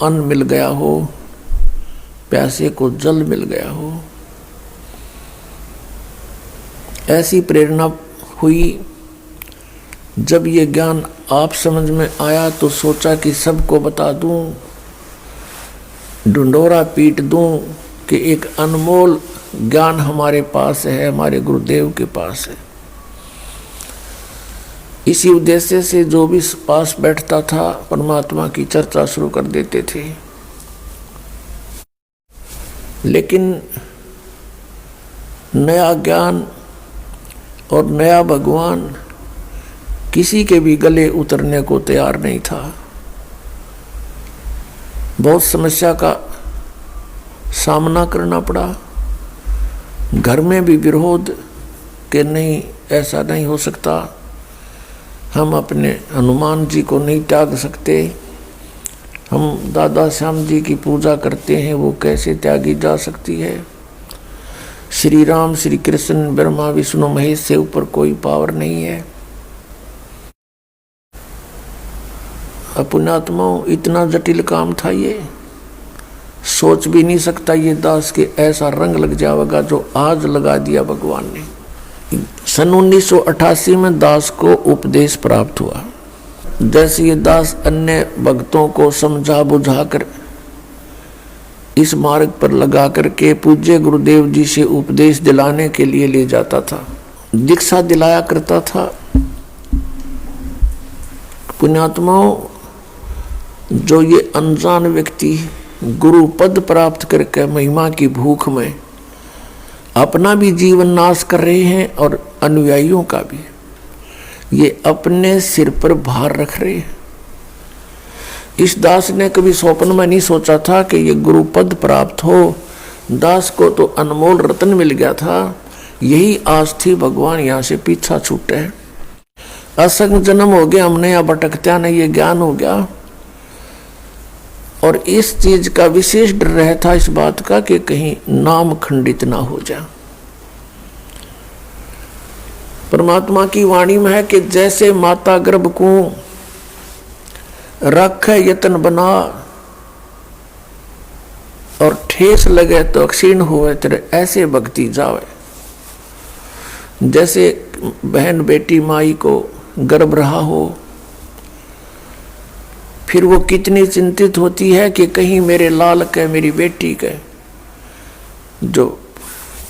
अन्न मिल गया हो, प्यासे को जल मिल गया हो। ऐसी प्रेरणा हुई। जब ये ज्ञान आप समझ में आया तो सोचा कि सबको बता दूं, ढिंढोरा पीट दूं कि एक अनमोल ज्ञान हमारे पास है, हमारे गुरुदेव के पास है। इसी उद्देश्य से जो भी पास बैठता था परमात्मा की चर्चा शुरू कर देते थे। लेकिन नया ज्ञान और नया भगवान किसी के भी गले उतरने को तैयार नहीं था। बहुत समस्या का सामना करना पड़ा। घर में भी विरोध कि नहीं, ऐसा नहीं हो सकता, हम अपने हनुमान जी को नहीं त्याग सकते, हम दादा श्याम जी की पूजा करते हैं, वो कैसे त्यागी जा सकती है। श्री राम श्री कृष्ण ब्रह्मा विष्णु महेश से ऊपर कोई पावर नहीं है। पुण्यात्माओं, इतना जटिल काम था ये, सोच भी नहीं सकता ये दास के ऐसा रंग लग जाएगा जो आज लगा दिया भगवान ने। सन 1988 में दास को उपदेश प्राप्त हुआ। जैसे ये दास अन्य भक्तों को समझा बुझाकर इस मार्ग पर लगा करके पूज्य गुरुदेव जी से उपदेश दिलाने के लिए ले जाता था, दीक्षा दिलाया करता था। पुण्यात्माओं, जो ये अनजान व्यक्ति गुरु पद प्राप्त करके महिमा की भूख में अपना भी जीवन नाश कर रहे हैं और अनुयायियों का भी, ये अपने सिर पर भार रख रहे हैं। इस दास ने कभी स्वप्न में नहीं सोचा था कि ये गुरु पद प्राप्त हो। दास को तो अनमोल रत्न मिल गया था, यही आस थी भगवान यहाँ से पीछा छूटे। असंग जन्म हो गया हमने, या भटकत्या नहीं, ये ज्ञान हो गया। और इस चीज का विशेष डर रहता इस बात का कि कहीं नाम खंडित ना हो जाए। परमात्मा की वाणी में है कि जैसे माता गर्भ को रखे यतन बना और ठेस लगे तो क्षीण हुए तेरे, ऐसे भक्ति जावे। जैसे बहन बेटी माई को गर्भ रहा हो, फिर वो कितनी चिंतित होती है कि कहीं मेरे लाल के, मेरी बेटी के जो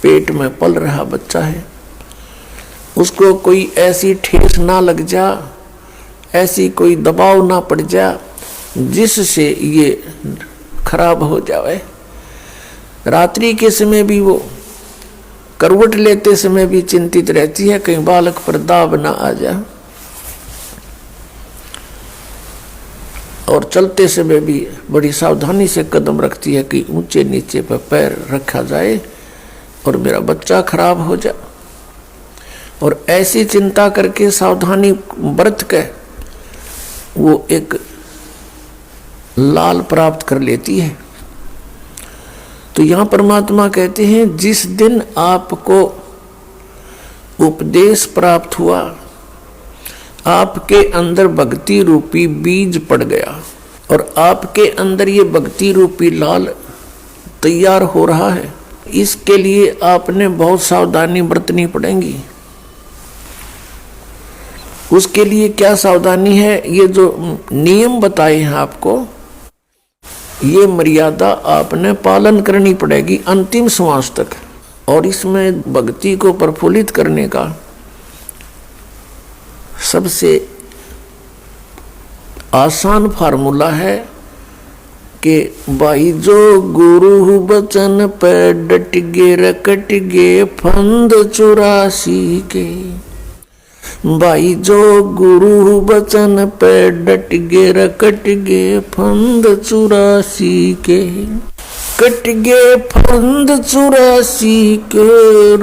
पेट में पल रहा बच्चा है, उसको कोई ऐसी ठेस ना लग जा, ऐसी कोई दबाव ना पड़ जा जिससे ये खराब हो जाए। रात्रि के समय भी वो करवट लेते समय भी चिंतित रहती है कहीं बालक पर दाब ना आ जाए, और चलते समय भी बड़ी सावधानी से कदम रखती है कि ऊंचे नीचे पर पैर रखा जाए और मेरा बच्चा खराब हो जाए। और ऐसी चिंता करके सावधानी बरत के वो एक लाल प्राप्त कर लेती है। तो यहाँ परमात्मा कहते हैं जिस दिन आपको उपदेश प्राप्त हुआ, आपके अंदर भक्ति रूपी बीज पड़ गया और आपके अंदर ये भक्ति रूपी लाल तैयार हो रहा है। इसके लिए आपने बहुत सावधानी बरतनी पड़ेगी। उसके लिए क्या सावधानी है? ये जो नियम बताए हैं आपको, ये मर्यादा आपने पालन करनी पड़ेगी अंतिम श्वास तक। और इसमें भक्ति को प्रफुल्लित करने का सबसे आसान फार्मूला है कि भाई जो गुरु बचन पे डट गे रकट गे फंद 84 के। भाई जो गुरु बचन पे डट गे रकट गे फंद 84 के। कट गे फंद 84 के,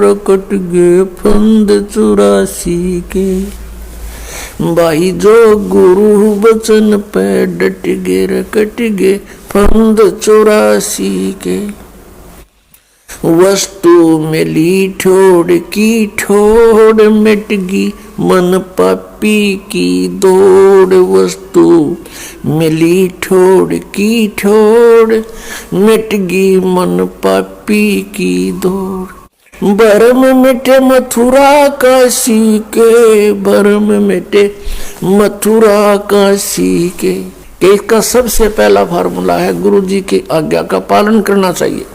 रकट गे फंद 84 के। भाई जो गुरु बचन पे डट गे रकट गे फंद 84 के। वस्तु मिली ठोड़ की ठोड़, मिटगी मन पापी की दौड़। वस्तु मिली ठोड़ की ठोड़, मिटगी मन पापी की दौड़। भरम मिटे मथुरा काशी के, भरम मिटे मथुरा काशी के। इसका सबसे पहला फार्मूला है गुरु जी की आज्ञा का पालन करना चाहिए।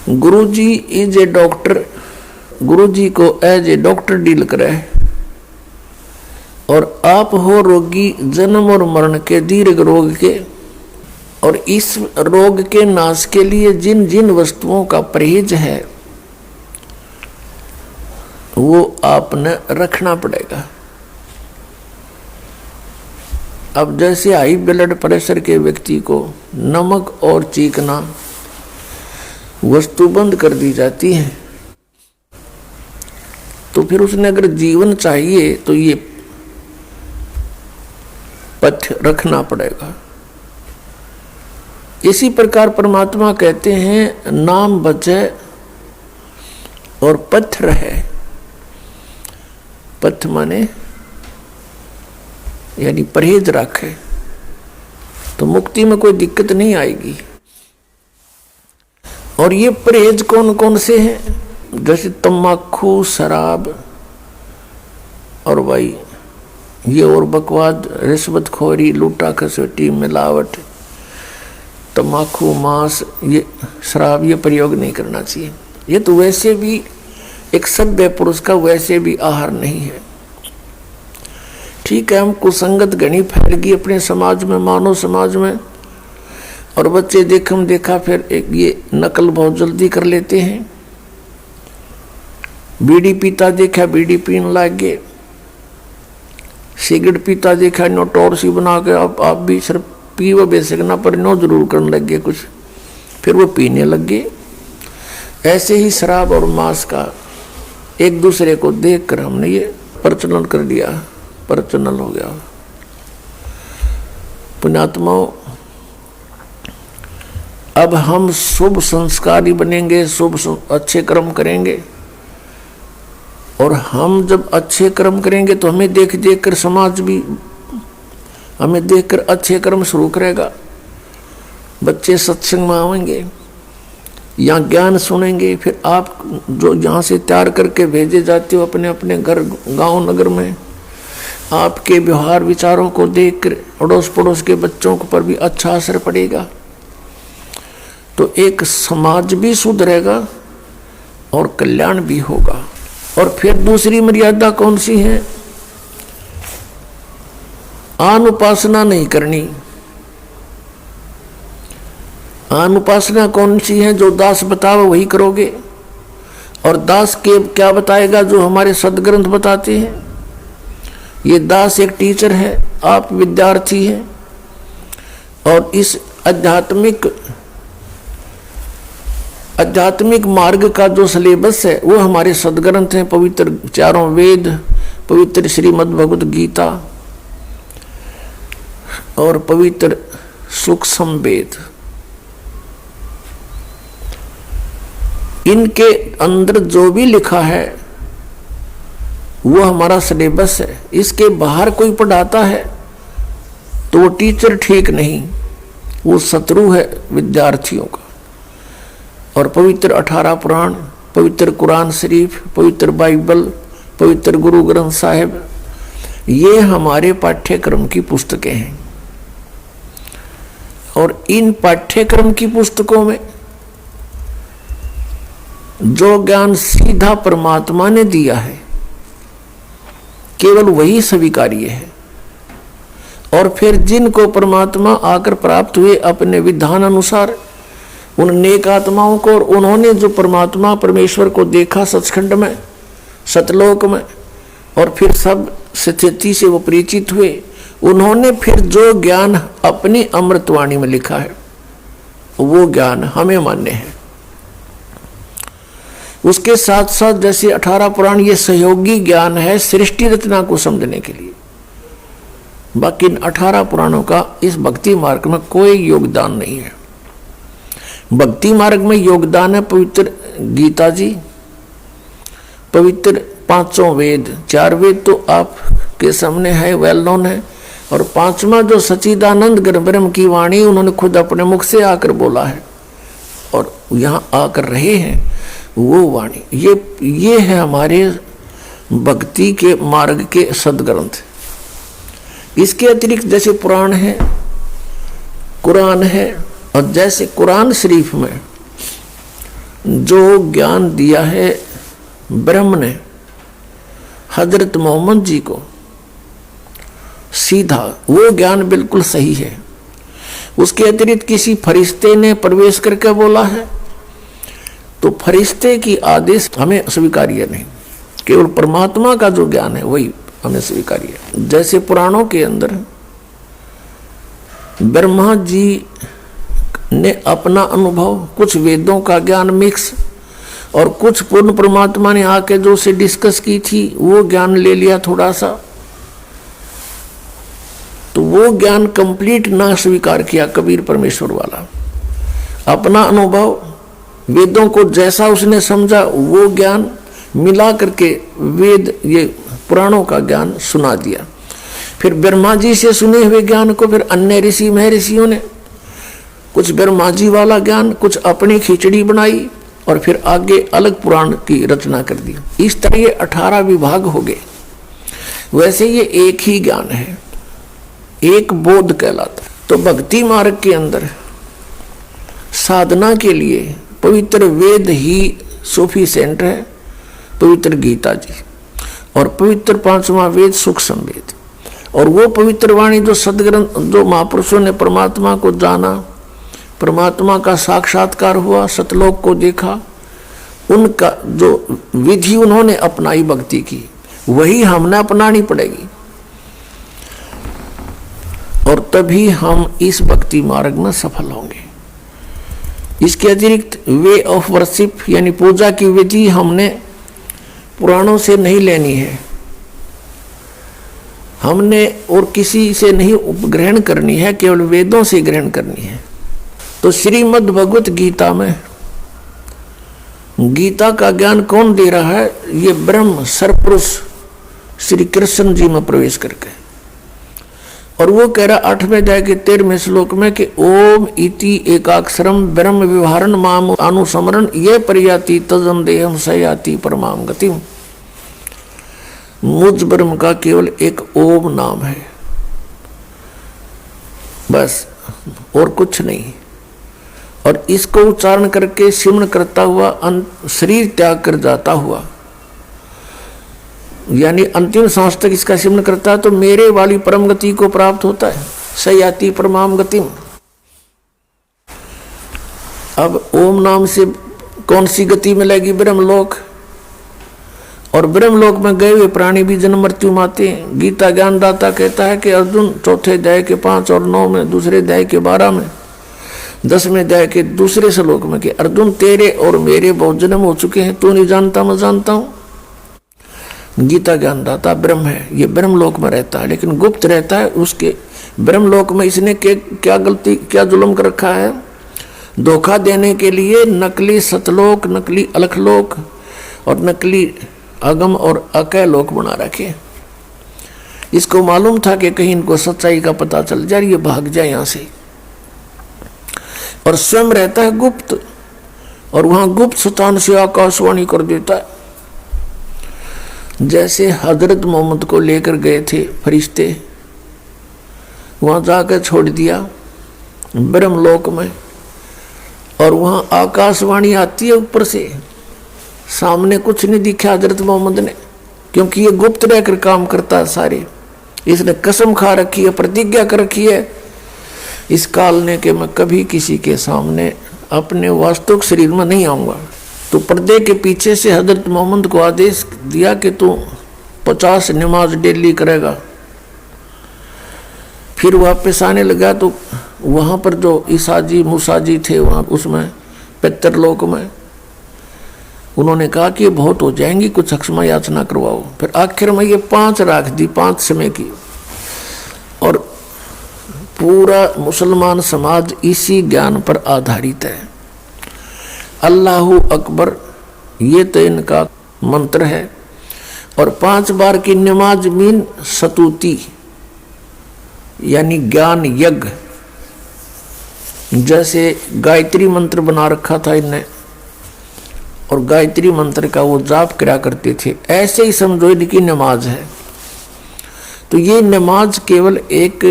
गुरु जी इज ए डॉक्टर, गुरु जी को एज ए डॉक्टर डील करे, और आप हो रोगी जन्म और मरण के, दीर्घ रोग के। और इस रोग के नाश के लिए जिन जिन वस्तुओं का परहेज है वो आपने रखना पड़ेगा। अब जैसे हाई ब्लड प्रेशर के व्यक्ति को नमक और चीकना वस्तु बंद कर दी जाती है, तो फिर उसने अगर जीवन चाहिए तो ये पथ्य रखना पड़ेगा। इसी प्रकार परमात्मा कहते हैं नाम बचे और पथ्य रहे। पथ्य माने यानी परहेज रखे तो मुक्ति में कोई दिक्कत नहीं आएगी। और ये परहेज कौन कौन से हैं? जैसे तम्बाकू, शराब और भाई ये और बकवाद, रिश्वतखोरी, लूटा खसोटी, मिलावट, तम्बाकू, मांस, ये शराब, ये प्रयोग नहीं करना चाहिए। ये तो वैसे भी एक सभ्य पुरुष का वैसे भी आहार नहीं है। ठीक है, हम कुसंगत घनी फैल गई अपने समाज में, मानव समाज में, और बच्चे देखम देखा फिर एक ये नकल बहुत जल्दी कर लेते हैं। बीड़ी पीता देखा बीड़ी पीने लग गए, सिगरेट पीता देखा नो टोर सी बना के आप भी सिर्फ पीवो बेसिक ना पर नो जरूर करने लग गए कुछ, फिर वो पीने लग गए। ऐसे ही शराब और मांस का एक दूसरे को देखकर हमने ये प्रचलन कर दिया, प्रचलन हो गया। पुण्यात्माओं, अब हम शुभ संस्कारी बनेंगे, शुभ अच्छे कर्म करेंगे, और हम जब अच्छे कर्म करेंगे तो हमें देख देख कर समाज भी हमें देखकर अच्छे कर्म शुरू करेगा। बच्चे सत्संग में आएंगे, यहाँ ज्ञान सुनेंगे, फिर आप जो यहाँ से तैयार करके भेजे जाते हो अपने अपने घर गांव नगर में, आपके व्यवहार विचारों को देखकर अड़ोस पड़ोस के बच्चों पर भी अच्छा असर पड़ेगा। तो एक समाज भी सुधरेगा और कल्याण भी होगा। और फिर दूसरी मर्यादा कौन सी है? आन उपासना नहीं करनी। आन उपासना कौन सी है? जो दास बतावे वही करोगे। और दास के क्या बताएगा? जो हमारे सदग्रंथ बताते हैं। ये दास एक टीचर है, आप विद्यार्थी हैं, और इस आध्यात्मिक मार्ग का जो सिलेबस है वो हमारे सदग्रंथ हैं, पवित्र चारों वेद, पवित्र श्रीमद् भगवत गीता और पवित्र सूक्ष्म वेद। इनके अंदर जो भी लिखा है वो हमारा सिलेबस है। इसके बाहर कोई पढ़ाता है तो वो टीचर ठीक नहीं, वो शत्रु है विद्यार्थियों का। और पवित्र 18 पुराण, पवित्र कुरान शरीफ, पवित्र बाइबल, पवित्र गुरु ग्रंथ साहिब, ये हमारे पाठ्यक्रम की पुस्तकें हैं। और इन पाठ्यक्रम की पुस्तकों में जो ज्ञान सीधा परमात्मा ने दिया है केवल वही स्वीकार्य है। और फिर जिनको परमात्मा आकर प्राप्त हुए अपने विधान अनुसार, उन नेक आत्माओं को, और उन्होंने जो परमात्मा परमेश्वर को देखा सचखंड में, सतलोक में, और फिर सब स्थिति से वो परिचित हुए, उन्होंने फिर जो ज्ञान अपनी अमृतवाणी में लिखा है वो ज्ञान हमें मान्य है। उसके साथ साथ जैसे 18 पुराण ये सहयोगी ज्ञान है सृष्टि रचना को समझने के लिए। बाकी इन 18 पुराणों का इस भक्ति मार्ग में कोई योगदान नहीं है। भक्ति मार्ग में योगदान है पवित्र गीता जी, पवित्र 500 वेद, 4 वेद तो आपके सामने है, वेल नोन है, और 5वां जो सच्चिदानंद ब्रह्म की वाणी उन्होंने खुद अपने मुख से आकर बोला है और यहाँ आकर रहे हैं वो वाणी, ये है हमारे भक्ति के मार्ग के सदग्रंथ। इसके अतिरिक्त जैसे पुराण है, कुरान है, और जैसे कुरान शरीफ में जो ज्ञान दिया है ब्रह्म ने हजरत मोहम्मद जी को सीधा, वो ज्ञान बिल्कुल सही है। उसके अतिरिक्त किसी फरिश्ते ने प्रवेश करके बोला है तो फरिश्ते की आदेश हमें स्वीकार्य नहीं, केवल परमात्मा का जो ज्ञान है वही हमें स्वीकार्य है। जैसे पुराणों के अंदर ब्रह्मा जी ने अपना अनुभव, कुछ वेदों का ज्ञान मिक्स और कुछ पूर्ण परमात्मा ने आके जो से डिस्कस की थी वो ज्ञान ले लिया थोड़ा सा, तो वो ज्ञान कंप्लीट ना स्वीकार किया कबीर परमेश्वर वाला। अपना अनुभव वेदों को जैसा उसने समझा वो ज्ञान मिला करके वेद ये पुराणों का ज्ञान सुना दिया। फिर ब्रह्मा जी से सुने हुए ज्ञान को फिर अन्य ऋषि महर्षियों ने कुछ ब्रह्मा जी वाला ज्ञान, कुछ अपनी खिचड़ी बनाई और फिर आगे अलग पुराण की रचना कर दी। इस तरह ये 18 विभाग हो गए। वैसे ये एक ही ज्ञान है, एक बोध कहलाता। तो भक्ति मार्ग के अंदर साधना के लिए पवित्र वेद ही सफिशिएंट है, पवित्र गीता जी, और पवित्र 5वां वेद सुख संवेद, और वो पवित्र वाणी जो सदग्रंथ, जो महापुरुषों ने परमात्मा को जाना, परमात्मा का साक्षात्कार हुआ, सतलोक को देखा, उनका जो विधि उन्होंने अपनाई भक्ति की वही हमने अपनानी पड़ेगी, और तभी हम इस भक्ति मार्ग में सफल होंगे। इसके अतिरिक्त वे ऑफ वर्शिप यानी पूजा की विधि हमने पुराणों से नहीं लेनी है, हमने और किसी से नहीं ग्रहण करनी है, केवल वेदों से ग्रहण करनी है। तो श्रीमद् भगवत गीता में गीता का ज्ञान कौन दे रहा है? ये ब्रह्म सरपुरुष श्री कृष्ण जी में प्रवेश करके, और वो कह रहा 8वें अध्याय के 13वें श्लोक में कि ओम इति एकाक्षरम ब्रह्म विवहारण माम अनुस्मरण ये परियाति तजम देहम सयाति परमाम गतिम। मुझ ब्रह्म का केवल एक ओम नाम है, बस और कुछ नहीं। और इसको उच्चारण करके सिमरण करता हुआ शरीर त्याग कर जाता हुआ, यानी अंतिम सांस तक इसका सिमरण करता है तो मेरे वाली परम गति को प्राप्त होता है, सयाति परमाम गतिम। अब ओम नाम से कौन सी गति मिलेगी? ब्रह्मलोक। और ब्रह्मलोक में गए हुए प्राणी भी जन्म मृत्यु माते हैं। गीता ज्ञानदाता कहता है कि अर्जुन 4थे अध्याय के 5 और 9 में, दूसरे अध्याय के 12 में, 10वें अध्याय के दूसरे श्लोक में कि अर्जुन तेरे और मेरे बहुत जन्म हो चुके हैं, तू नहीं जानता मैं जानता हूं। गीता ज्ञानदाता ब्रह्म है, ये ब्रह्मलोक में रहता है, लेकिन गुप्त रहता है। उसके ब्रह्मलोक में इसने क्या गलती, क्या जुल्म कर रखा है? धोखा देने के लिए नकली सतलोक, नकली अलखलोक और नकली अगम और अकय लोक बना रखे। इसको मालूम था कि कहीं इनको सच्चाई का पता चल जाए, ये भाग जाए यहां से, और स्वयं रहता है गुप्त, और वहां गुप्त स्थान से आकाशवाणी कर देता है। जैसे हजरत मोहम्मद को लेकर गए थे फरिश्ते, वहां जाकर छोड़ दिया ब्रह्मलोक में, और वहां आकाशवाणी आती है ऊपर से, सामने कुछ नहीं दिखा हजरत मोहम्मद ने, क्योंकि ये गुप्त रहकर काम करता है सारे। इसने कसम खा रखी है, प्रतिज्ञा कर रखी है इस काल ने कि मैं कभी किसी के सामने अपने वास्तविक शरीर में नहीं आऊंगा। तो पर्दे के पीछे से हजरत मोहम्मद को आदेश दिया कि तू 50 नमाज डेली करेगा। फिर वापस आने लगा तो वहां पर जो ईसाजी मूसाजी थे वहां उसमें पितरलोक में उन्होंने कहा कि ये बहुत हो जाएंगी, कुछ क्षमा याचना करवाओ। फिर आखिर में ये 5 राख दी, 5 समय की, और पूरा मुसलमान समाज इसी ज्ञान पर आधारित है। अल्लाहू अकबर, ये तो इनका मंत्र है। और 5 बार की नमाज मीन सतुति यानी ज्ञान यज्ञ, जैसे गायत्री मंत्र बना रखा था इनने और गायत्री मंत्र का वो जाप करा करते थे, ऐसे ही समझो इनकी नमाज है। तो ये नमाज केवल एक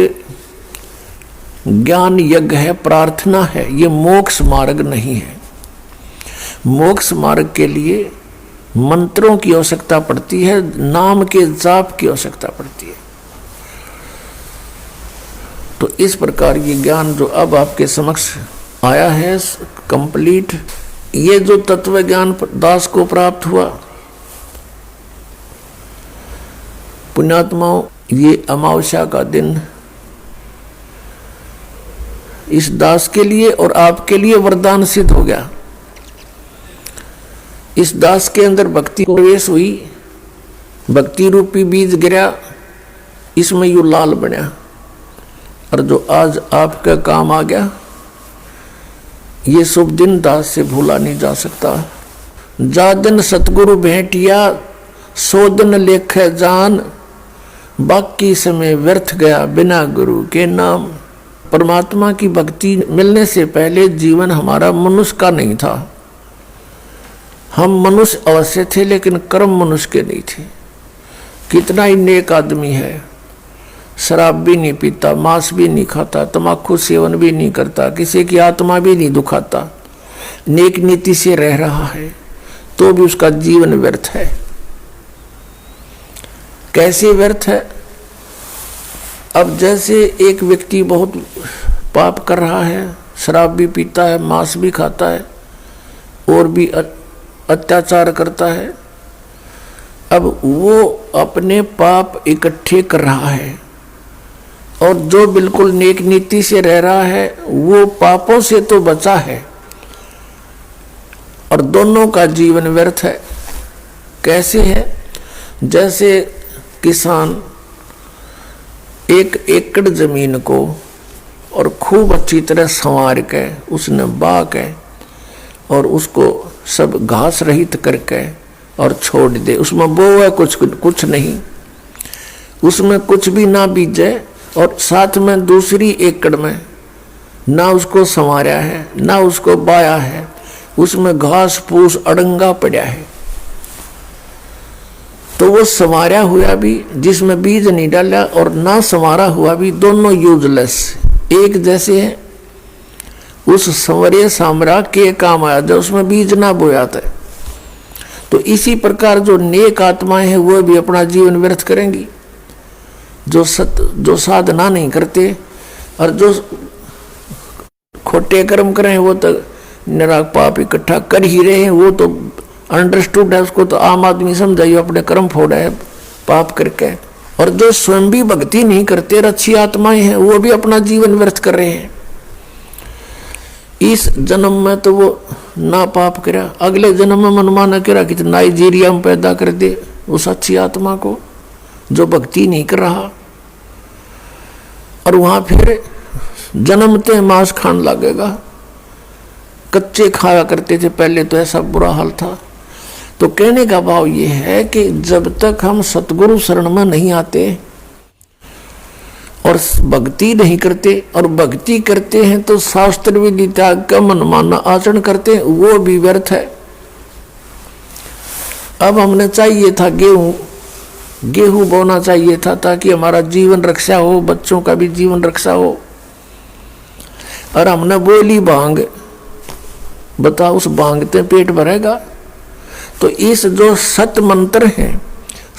ज्ञान यज्ञ है, प्रार्थना है, ये मोक्ष मार्ग नहीं है। मोक्ष मार्ग के लिए मंत्रों की आवश्यकता पड़ती है, नाम के जाप की आवश्यकता पड़ती है। तो इस प्रकार ये ज्ञान जो अब आपके समक्ष आया है कंप्लीट, ये जो तत्व ज्ञान दास को प्राप्त हुआ, पुण्यात्माओं, ये अमावस्या का दिन इस दास के लिए और आपके लिए वरदान सिद्ध हो गया। इस दास के अंदर भक्ति प्रवेश हुई, भक्ति रूपी बीज गिरा, इसमें यू लाल बना, और जो आज आपका काम आ गया, ये शुभ दिन दास से भूला नहीं जा सकता। जा दिन सतगुरु भेंटिया, सो दिन लेखे जान, बाकी समय व्यर्थ गया बिना गुरु के नाम। परमात्मा की भक्ति मिलने से पहले जीवन हमारा मनुष्य का नहीं था। हम मनुष्य अवश्य थे लेकिन कर्म मनुष्य के नहीं थे। कितना ही नेक आदमी है, शराब भी नहीं पीता, मांस भी नहीं खाता, तम्बाकू सेवन भी नहीं करता, किसी की आत्मा भी नहीं दुखाता, नेक नीति से रह रहा है, तो भी उसका जीवन व्यर्थ है। कैसे व्यर्थ है? अब जैसे एक व्यक्ति बहुत पाप कर रहा है, शराब भी पीता है, मांस भी खाता है और भी अत्याचार करता है, अब वो अपने पाप इकट्ठे कर रहा है, और जो बिल्कुल नेक नीति से रह रहा है वो पापों से तो बचा है, और दोनों का जीवन व्यर्थ है। कैसे है? जैसे किसान 1 एकड़ जमीन को और खूब अच्छी तरह संवार के उसने बा के और उसको सब घास रहित करके और छोड़ दे, उसमें बोए कुछ नहीं, उसमें कुछ भी ना बीजे, और साथ में दूसरी एकड़ में ना उसको संवारा है ना उसको बाया है, उसमें घास फूस अड़ंगा पड़ा है, तो वो संवारा हुआ भी जिसमें बीज नहीं डाला और ना संवारा हुआ भी दोनों यूजलेस एक जैसे हैं। उस संवरे सामरा के काम आया जो उसमें बीज ना बोया था। तो इसी प्रकार जो नेक आत्माएं हैं वो भी अपना जीवन व्यर्थ करेंगी, जो साधना नहीं करते और जो खोटे कर्म करें वो तो निराग पाप इकट्ठा कर ही रहे हैं, वो तो अंडरस्टूड है, उसको तो आम आदमी समझाइए अपने कर्म फोड़ा है पाप करके। और जो स्वयं भी भक्ति नहीं करते, अच्छी आत्माएं हैं, वो भी अपना जीवन व्यर्थ कर रहे हैं। इस जन्म में तो वो ना पाप करा, अगले जन्म में मनमाना करा कि नाइजीरिया में पैदा कर दे उस अच्छी आत्मा को जो भक्ति नहीं कर रहा, और वहां फिर जन्मते मांस खान लगेगा। कच्चे खाया करते थे पहले, तो ऐसा बुरा हाल था। तो कहने का भाव ये है कि जब तक हम सतगुरु शरण में नहीं आते और भक्ति नहीं करते, और भक्ति करते हैं तो शास्त्र विधि त्याग का मनमाना आचरण करते हैं, वो भी व्यर्थ है। अब हमने चाहिए था गेहूं बोना चाहिए था ताकि हमारा जीवन रक्षा हो, बच्चों का भी जीवन रक्षा हो, और हमने बोली भांग, बताओ उस भांगते पेट भरेगा? तो इस जो सत मंत्र है,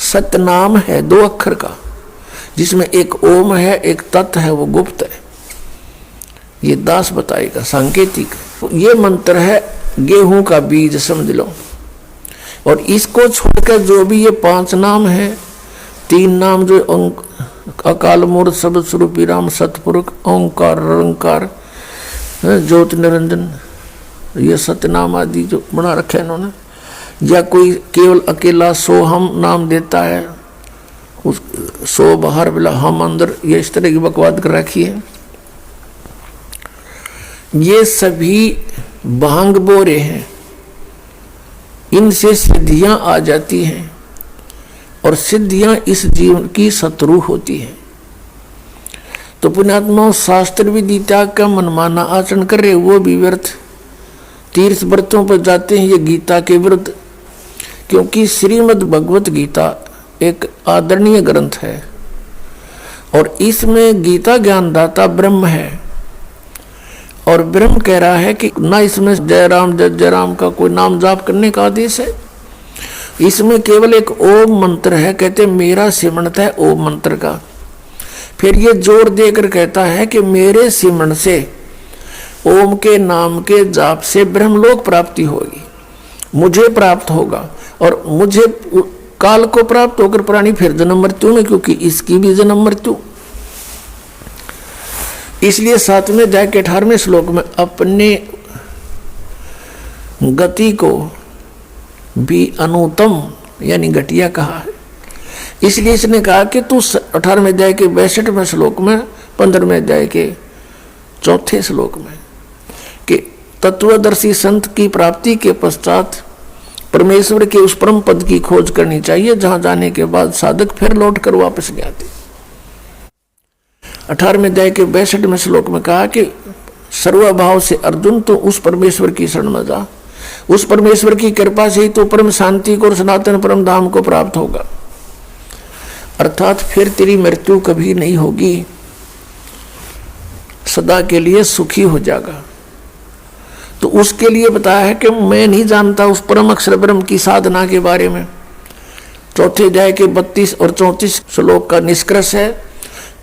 सत नाम है 2 अक्षर का, जिसमें एक ओम है एक तत् है, वो गुप्त है, ये दास बताएगा सांकेतिक। ये मंत्र है गेहूं का बीज समझ लो। और इसको छोड़कर जो भी ये 5 नाम है, 3 नाम जो अकाल मूर्त शब्द स्वरूपी राम सतपुरुष ओंकार रंकार ज्योति निरंजन, ये सतनाम आदि जो बना रखे इन्होंने, या कोई केवल अकेला सोहम नाम देता है, उस सो बाहर बिला हम अंदर, ये इस तरह की बकवाद कर रखी है। ये सभी भांग बोरे हैं, इनसे सिद्धियां आ जाती हैं और सिद्धियां इस जीवन की शत्रु होती हैं। तो पुण्यात्मा, शास्त्र विधि त्याग का मनमाना आचरण कर रहे वो भी व्यर्थ, तीर्थ व्रतों पर जाते हैं ये गीता के विरुद्ध। क्योंकि श्रीमद् भगवत गीता एक आदरणीय ग्रंथ है और इसमें गीता ज्ञानदाता ब्रह्म है और ब्रह्म कह रहा है कि ना इसमें जय राम जय जय राम का कोई नाम जाप करने का आदेश है, इसमें केवल एक ओम मंत्र है। कहते मेरा सिमरन है ओम मंत्र का। फिर ये जोर देकर कहता है कि मेरे सिमरन से, ओम के नाम के जाप से ब्रह्मलोक प्राप्ति होगी, मुझे प्राप्त होगा और मुझे काल को प्राप्त होकर प्राणी फिर जन्म मृत्यु में, क्योंकि इसकी भी जन्म मृत्यु। इसलिए 7वें अध्याय के 18वें श्लोक में अपने गति को भी अनुत्तम यानी घटिया कहा है। इसलिए इसने कहा कि तू 18वें अध्याय के 62वें श्लोक में, 15वें अध्याय के 4थे श्लोक में कि तत्वदर्शी संत की प्राप्ति के पश्चात परमेश्वर के उस परम पद की खोज करनी चाहिए जहां जाने के बाद साधक फिर लौट कर वापस नहीं आते। 18वें अध्याय के 62वें श्लोक में कहा कि सर्वभाव से अर्जुन तो उस परमेश्वर की शरण में जा, उस परमेश्वर की कृपा से ही तो परम शांति को और सनातन परम धाम को प्राप्त होगा, अर्थात फिर तेरी मृत्यु कभी नहीं होगी, सदा के लिए सुखी हो जाएगा। तो उसके लिए बताया है कि मैं नहीं जानता उस परम अक्षर ब्रह्म की साधना के बारे में। 4थे अध्याय के 32 और 34 श्लोक का निष्कर्ष है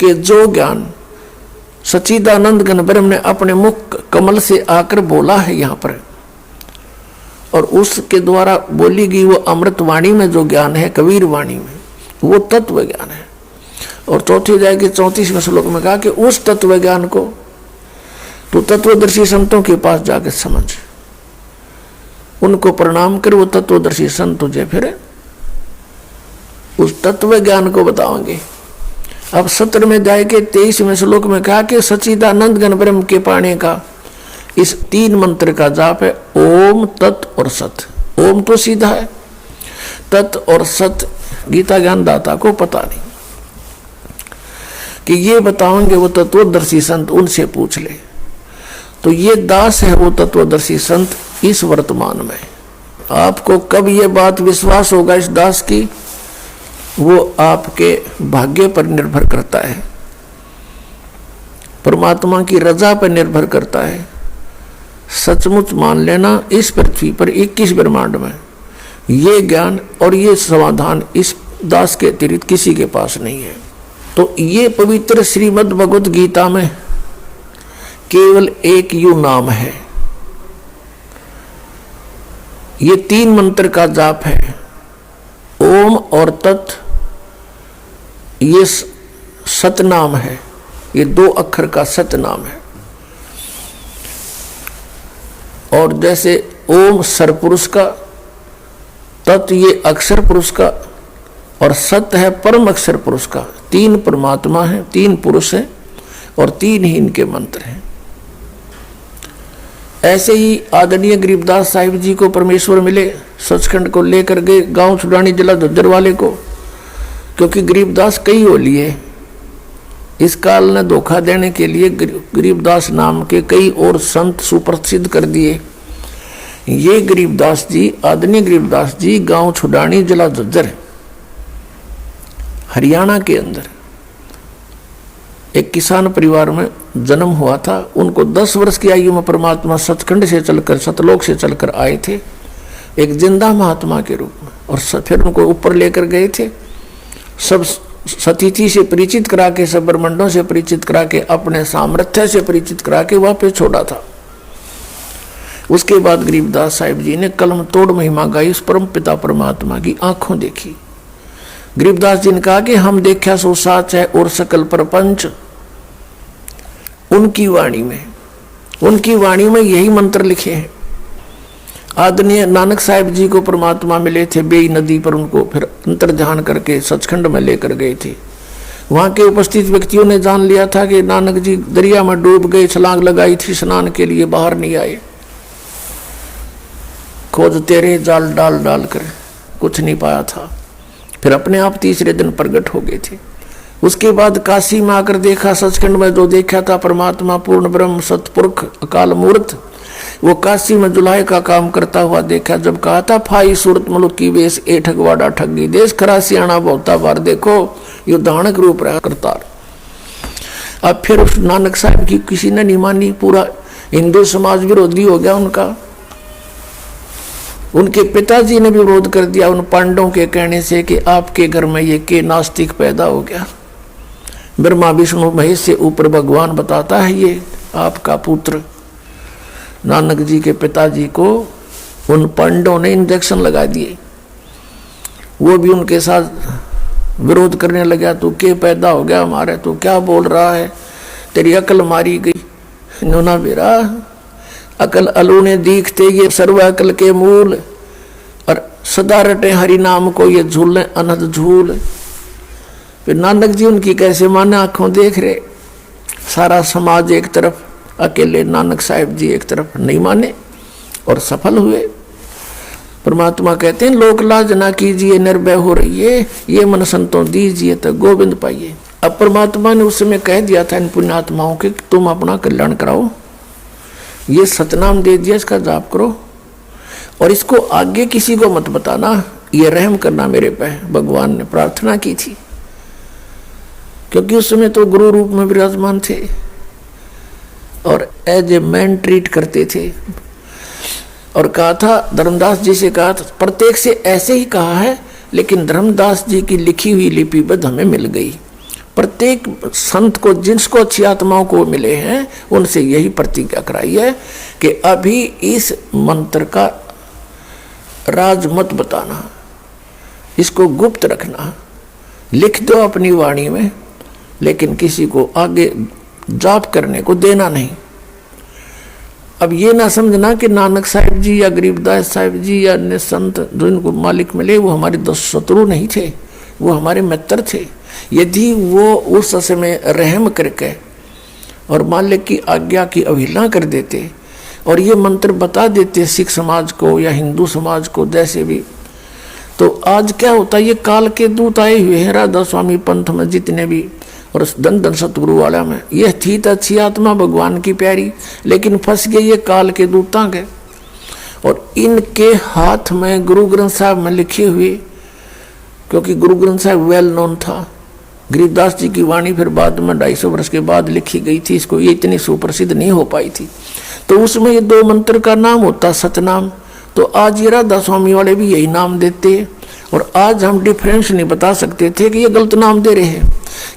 कि जो ज्ञान सच्चिदानंद घन ब्रह्म ने अपने मुख कमल से आकर बोला है यहाँ पर, और उसके द्वारा बोली गई वो अमृत वाणी में जो ज्ञान है, कबीर वाणी में, वो तत्व ज्ञान है। और 4थे अध्याय के 34वें श्लोक में कहा कि उस तत्व ज्ञान को तो तत्वदर्शी संतों के पास जाकर समझ, उनको प्रणाम कर, वो तत्वदर्शी संत तुझे फिर उस तत्व ज्ञान को बताओगे। अब 17वें अध्याय के 23वें श्लोक में कहा कि सच्चिदानंद घन ब्रह्म के पाने का इस 3 मंत्र का जाप है ओम, तत् और सत। ओम तो सीधा है, तत् और सत गीता ज्ञानदाता को पता नहीं कि ये बताओगे वो तत्वदर्शी संत, उनसे पूछ ले। तो ये दास है वो तत्वदर्शी संत इस वर्तमान में। आपको कब ये बात विश्वास होगा इस दास की, वो आपके भाग्य पर निर्भर करता है, परमात्मा की रजा पर निर्भर करता है। सचमुच मान लेना इस पृथ्वी पर 21 ब्रह्मांड में ये ज्ञान और ये समाधान इस दास के अतिरिक्त किसी के पास नहीं है। तो ये पवित्र श्रीमद् भगवत गीता में केवल एक यू नाम है, ये 3 मंत्र का जाप है, ओम और तत्, ये सतनाम है, ये 2 अक्षर का सतनाम है। और जैसे ओम सरपुरुष का, तत् ये अक्षर पुरुष का और सत है परम अक्षर पुरुष का। 3 परमात्मा है, 3 पुरुष है और 3 ही इनके मंत्र हैं। ऐसे ही आदरणीय गरीबदास साहिब जी को परमेश्वर मिले, सचखंड को लेकर गए गांव छुड़ानी जिला झज्जर वाले को, क्योंकि गरीबदास कई हो लिए। इस काल ने धोखा देने के लिए गरीबदास नाम के कई और संत सुप्रसिद्ध कर दिए। ये गरीबदास जी, आदरणीय गरीबदास जी गांव छुड़ानी जिला झज्जर हरियाणा के अंदर एक किसान परिवार में जन्म हुआ था। उनको 10 वर्ष की आयु में परमात्मा सचखंड से चलकर, सतलोक से चलकर आए थे एक जिंदा महात्मा के रूप में, और फिर उनको ऊपर लेकर गए थे। सब सतीथि से परिचित करा के, सब ब्रह्मंडों से परिचित करा के, अपने सामर्थ्य से परिचित करा के वापस छोड़ा था। उसके बाद गरीबदास साहिब जी ने कलम तोड़ महिमा गाई, उस परम पिता परमात्मा की आंखों देखी। गरीबदास जी ने कहा कि हम देखा सो साच है और सकल प्रपंच, उनकी वाणी में यही मंत्र लिखे हैं। आदरणीय नानक साहिब जी को परमात्मा मिले थे बेई नदी पर, उनको फिर अंतर्ध्यान करके सचखंड में लेकर गए थे। वहां के उपस्थित व्यक्तियों ने जान लिया था कि नानक जी दरिया में डूब गए, छलांग लगाई थी स्नान के लिए, बाहर नहीं आए। खोजते रहे जाल डाल डाल कर, कुछ नहीं पाया था। फिर अपने आप तीसरे दिन प्रकट हो गए थे। उसके बाद काशी में आकर देखा, सचखंड में जो देखा था परमात्मा पूर्ण ब्रह्म सतपुरुष अकाल मूर्त, वो काशी में जुलाई का काम करता हुआ देखा। जब कहा था फाई सूरत मुल्क की वेश ए ठगवाड़ा ठगी देश खरा सियाणा बहुता बार, देखो यो दानक रूप रहा करतार। अब फिर उस नानक साहब की किसी ने नहीं मानी, पूरा हिंदू समाज विरोधी हो गया उनका। उनके पिताजी ने भी विरोध कर दिया उन पांडवों के कहने से कि आपके घर में ये के नास्तिक पैदा हो गया। ब्रह्मा विष्णु महेश से ऊपर भगवान बताता है ये आपका पुत्र। नानक जी के पिताजी को उन पांडवों ने इंजेक्शन लगा दिए, वो भी उनके साथ विरोध करने लगा। तू के पैदा हो गया हमारे, तू क्या बोल रहा है, तेरी अकल मारी गई। नोना मेरा अकल अलूने दीखते ये सर्व अकल के मूल, और सदा रटे हरि नाम को ये झूले अनंत झूल। फिर नानक जी उनकी कैसे माने, आंखों देख रहे, सारा समाज एक तरफ, अकेले नानक साहिब जी एक तरफ, नहीं माने और सफल हुए। परमात्मा कहते हैं लोक लाज ना कीजिए निर्भय हो रही है, ये मन संतों दीजिए तो गोविंद पाइए। अब परमात्मा ने उस समय कह दिया था इन पुण्यात्माओं के तुम अपना कल्याण कराओ, ये सतनाम दे दिया, इसका जाप करो और इसको आगे किसी को मत बताना, ये रहम करना मेरे पे। भगवान ने प्रार्थना की थी, क्योंकि उस समय तो गुरु रूप में विराजमान थे और एज ए मैन ट्रीट करते थे। और कहा था धर्मदास जी से, कहा था प्रत्येक से ऐसे ही कहा है, लेकिन धर्मदास जी की लिखी हुई लिपिबद्ध हमें मिल गई। प्रत्येक संत को जिसको अच्छी आत्माओं को मिले हैं उनसे यही प्रतिज्ञा कराई है कि अभी इस मंत्र का राज मत बताना, इसको गुप्त रखना, लिख दो अपनी वाणी में, लेकिन किसी को आगे जाप करने को देना नहीं। अब ये ना समझना कि नानक साहिब जी या गरीबदास साहिब जी या अन्य संत जो इनको मालिक मिले वो हमारे 10 शत्रु नहीं थे, वो हमारे मित्र थे। यदि वो उस समय रहम करके और मालिक की आज्ञा की अवहेलना कर देते और ये मंत्र बता देते सिख समाज को या हिंदू समाज को जैसे भी, तो आज क्या होता, ये काल के दूत आए हुए हैं राधा स्वामी पंथ में जितने भी और धन धन सतगुरु वाला में, यह थी तो अच्छी आत्मा भगवान की प्यारी, लेकिन फंस गए ये काल के दूतां के। और इनके हाथ में गुरु ग्रंथ साहब में लिखे हुए, क्योंकि गुरु ग्रंथ साहब वेल नोन था, गरीबदास जी की वाणी फिर बाद में 250 वर्ष के बाद लिखी गई थी, इसको ये इतनी सुप्रसिद्ध नहीं हो पाई थी। तो उसमें ये 2 मंत्र का नाम होता सतनाम। तो आज ये राधा स्वामी वाले भी यही नाम देते, और आज हम डिफरेंस नहीं बता सकते थे कि ये गलत नाम दे रहे हैं,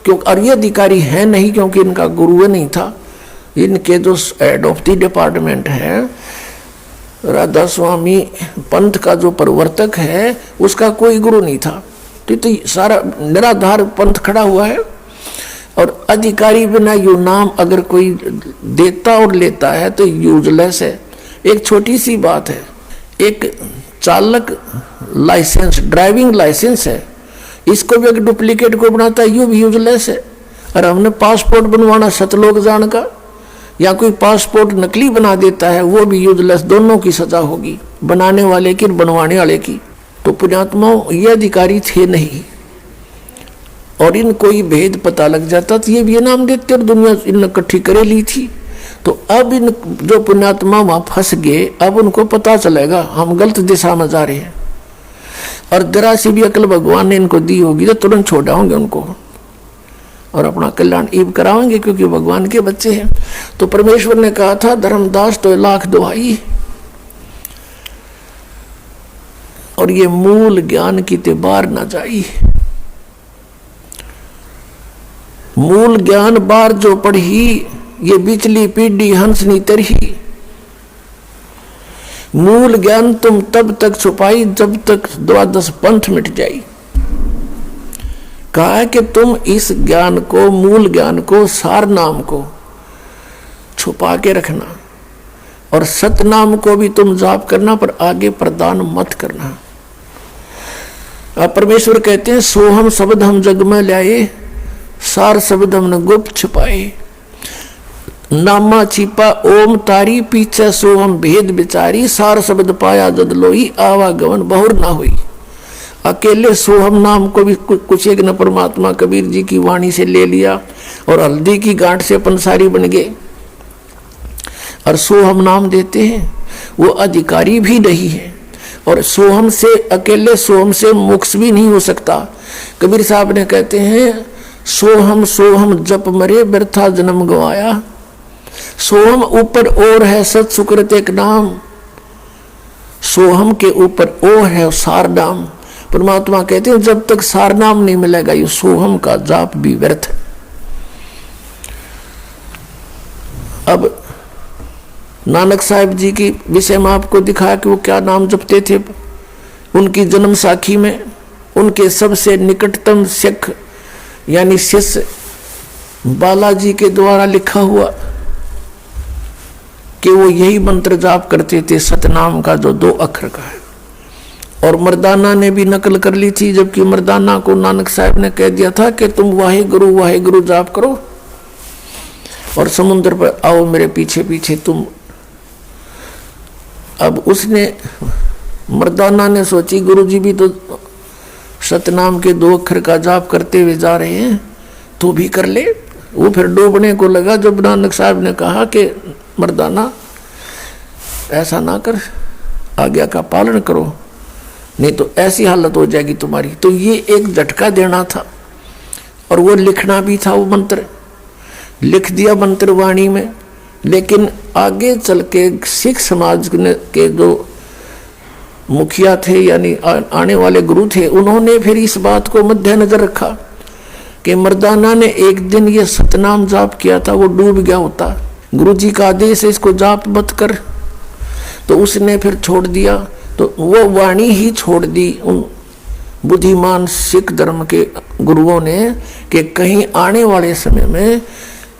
क्योंकि और ये अधिकारी है नहीं, क्योंकि इनका गुरु नहीं था। इनके जो हेड ऑफ द डिपार्टमेंट है राधा स्वामी पंथ का जो प्रवर्तक है, उसका कोई गुरु नहीं था। तो सारा निराधार पंथ खड़ा हुआ है, और अधिकारी बिना यू नाम अगर कोई देता और लेता है तो यूजलेस है। एक छोटी सी बात है, एक चालक लाइसेंस, ड्राइविंग लाइसेंस है, इसको भी अगर डुप्लीकेट को बनाता है यू भी यूजलेस है। और हमने पासपोर्ट बनवाना सतलोक जान का, या कोई पासपोर्ट नकली बना देता है, वो भी यूजलेस। दोनों की सजा होगी, बनाने वाले की और बनवाने वाले की। तो पुण्यात्माओं ये अधिकारी थे नहीं, और इन कोई भेद पता लग जाता तो ये भी नाम देते और दुनिया इन इकट्ठी करे ली थी। तो अब इन जो पुण्यात्मा वहां फंस गए, अब उनको पता चलेगा हम गलत दिशा में जा रहे हैं, और जरा सी भी अकल भगवान ने इनको दी होगी तो तुरंत छोड़ाओगे उनको और अपना कल्याण ईब कराएंगे, क्योंकि भगवान के बच्चे हैं। तो परमेश्वर ने कहा था धर्मदास तो लाख दुहाई, और ये मूल ज्ञान की ते बार ना जाई। मूल ज्ञान बार जो पढ़ी, ये बिचली पीढ़ी हंसनी तरही। मूल ज्ञान तुम तब तक छुपाई जब तक 12 पंथ मिट जाई। कहा है कि तुम इस ज्ञान को, मूल ज्ञान को, सार नाम को छुपा के रखना, और सतनाम को भी तुम जाप करना, पर आगे प्रदान मत करना। अब परमेश्वर कहते हैं सोहम शब्द हम जग में लाए, सार शब्द हमने गुप्त छुपाए। नामा छिपा ओम तारी, पीछे सोहम भेद बिचारी, सार शब्द पाया जद लोई, आवागमन बहुर ना हुई। अकेले सोहम नाम को भी कुछ एक न परमात्मा कबीर जी की वाणी से ले लिया और हल्दी की गांठ से पंसारी बन गए और सोहम नाम देते हैं। वो अधिकारी भी नहीं है और सोहम से, अकेले सोहम से मोक्ष भी नहीं हो सकता। कबीर साहब ने कहते हैं सोहम सोहम जप मरे, व्यर्था जन्म गवाया। सोहम ऊपर और है सत सुकृत एक नाम, सोहम के ऊपर ओ है सार नाम। परमात्मा कहते हैं जब तक सार नाम नहीं मिलेगा ये सोहम का जाप भी व्यर्थ है। अब नानक साहिब जी की विषय में आपको दिखाया कि वो क्या नाम जपते थे। उनकी जन्म साखी में उनके सबसे निकटतम सिख यानी शिष्य बालाजी के द्वारा लिखा हुआ कि वो यही मंत्र जाप करते थे सतनाम का, जो 2 अक्षर का है। और मर्दाना ने भी नकल कर ली थी, जबकि मर्दाना को नानक साहब ने कह दिया था कि तुम वाहे गुरु जाप करो और समुद्र पर आओ मेरे पीछे पीछे तुम। अब उसने मर्दाना ने सोची गुरुजी भी तो सतनाम के 2 अक्षर का जाप करते हुए जा रहे हैं, तो भी कर ले। वो फिर डूबने को लगा जब नानक साहब ने कहा कि मर्दाना ऐसा ना कर, आज्ञा का पालन करो, नहीं तो ऐसी हालत हो जाएगी तुम्हारी। तो ये एक झटका देना था और वो लिखना भी था। वो मंत्र लिख दिया मंत्र वाणी में, लेकिन आगे चल के सिख समाज के जो मुखिया थे यानी आने वाले गुरु थे, उन्होंने फिर इस बात को मद्देनजर रखा कि मर्दाना ने एक दिन ये सतनाम जाप किया था, वो डूब गया होता, गुरुजी का आदेश है इसको जाप मत कर, तो उसने फिर छोड़ दिया। तो वो वाणी ही छोड़ दी उन बुद्धिमान सिख धर्म के गुरुओं ने कि कहीं आने वाले समय में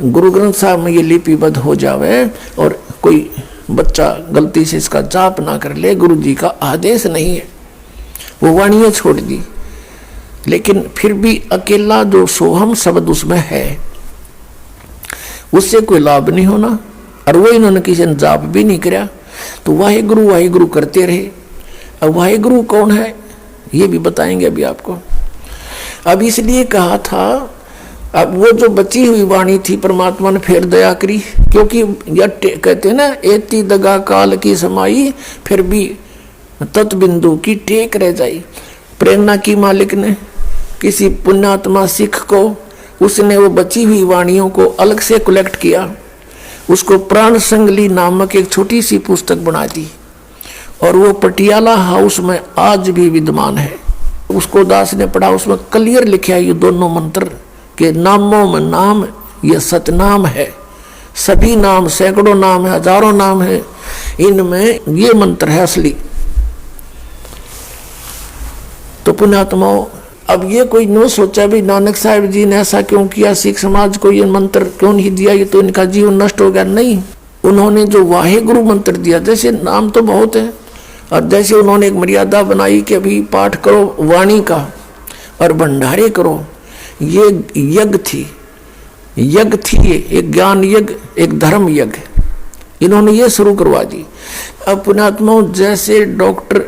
गुरु ग्रंथ साहब में ये लिपिबद्ध हो जावे और कोई बच्चा गलती से इसका जाप ना कर ले, गुरु जी का आदेश नहीं है। वो वाणियां छोड़ दी, लेकिन फिर भी अकेला जो सोहम शब्द उसमें है उससे कोई लाभ नहीं होना। और वो इन्होंने किसी ने जाप भी नहीं किया, तो वाहे गुरु करते रहे। अब वाहे गुरु कौन है ये भी बताएंगे अभी आपको। अब इसलिए कहा था, अब वो जो बची हुई वाणी थी परमात्मा ने फिर दया करी, क्योंकि यह कहते हैं ना एती दगा काल की समाई, फिर भी तत्बिंदु की टेक रह जाई। प्रेरणा की मालिक ने किसी पुण्यात्मा सिख को, उसने वो बची हुई वाणियों को अलग से कलेक्ट किया, उसको प्राण संगली नामक एक छोटी सी पुस्तक बना दी और वो पटियाला हाउस में आज भी विद्यमान है। उसको दास ने पढ़ा, उसमें क्लियर लिखा ये दोनों मंत्र के नामों में नाम ये सतनाम है। सभी नाम, सैकड़ों नाम है, हजारों नाम है, इनमें ये मंत्र है असली। तो पुण्यात्माओं, अब ये कोई न सोचा भी नानक साहिब जी ने ऐसा क्यों किया, सिख समाज को ये मंत्र क्यों नहीं दिया, ये तो इनका जीवन नष्ट हो गया। नहीं, उन्होंने जो वाहे गुरु मंत्र दिया, जैसे नाम तो बहुत है और जैसे उन्होंने एक मर्यादा बनाई कि अभी पाठ करो वाणी का और भंडारे करो, ये यज्ञ थी एक ज्ञान यज्ञ, एक धर्म यज्ञ, इन्होंने ये शुरू करवा दी। अब पुण्यात्माओं, जैसे डॉक्टर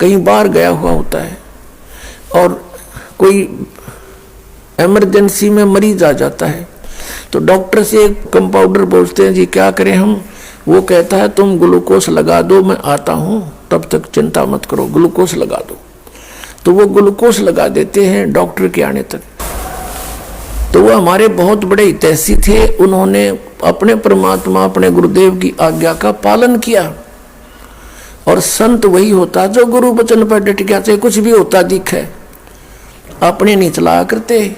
कहीं बाहर गया हुआ होता है और कोई इमरजेंसी में मरीज आ जाता है, तो डॉक्टर से कंपाउंडर पूछते हैं जी क्या करें हम, वो कहता है तुम ग्लूकोज लगा दो, मैं आता हूँ, तब तक चिंता मत करो, ग्लूकोज लगा दो। तो वो ग्लूकोज लगा देते हैं डॉक्टर के आने तक। तो वो हमारे बहुत बड़े हितैषी थे, उन्होंने अपने परमात्मा अपने गुरुदेव की आज्ञा का पालन किया। और संत वही होता जो गुरु वचन पर डट गया, चाहे कुछ भी होता दिखे, अपने नहीं चलाया करते।